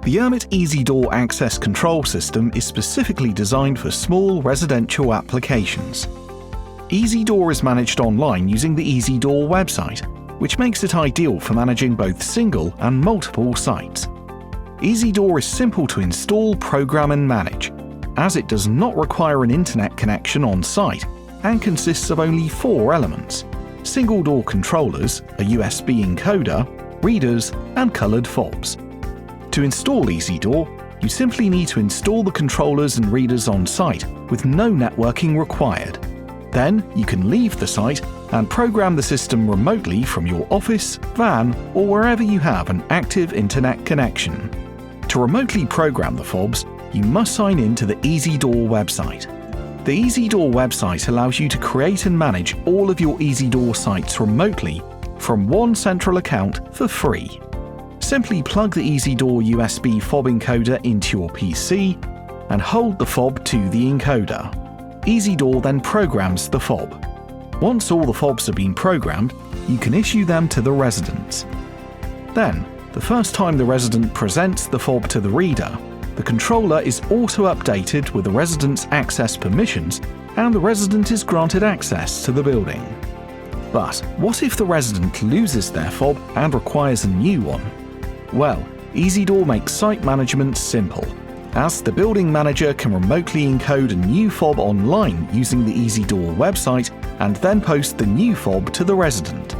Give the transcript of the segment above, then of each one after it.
The Urmet Easy Door access control system is specifically designed for small residential applications. Easy Door is managed online using the Easy Door website, which makes it ideal for managing both single and multiple sites. Easy Door is simple to install, program and manage, as it does not require an internet connection on site and consists of only 4 elements: single door controllers, a USB encoder, readers and coloured fobs. To install Easy Door, you simply need to install the controllers and readers on site with no networking required. Then you can leave the site and program the system remotely from your office, van or wherever you have an active internet connection. To remotely program the fobs, you must sign in to the Easy Door website. The Easy Door website allows you to create and manage all of your Easy Door sites remotely from one central account for free. Simply plug the Easy Door USB fob encoder into your PC and hold the fob to the encoder. Easy Door then programs the fob. Once all the fobs have been programmed, you can issue them to the residents. Then, the first time the resident presents the fob to the reader, the controller is auto-updated with the resident's access permissions and the resident is granted access to the building. But what if the resident loses their fob and requires a new one? Well, Easy Door makes site management simple, as the building manager can remotely encode a new fob online using the Easy Door website and then post the new fob to the resident.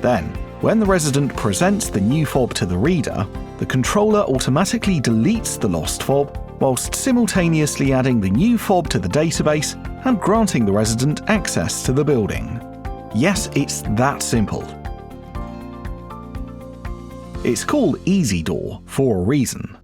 Then, when the resident presents the new fob to the reader, the controller automatically deletes the lost fob whilst simultaneously adding the new fob to the database and granting the resident access to the building. Yes, it's that simple. It's called Easy Door for a reason.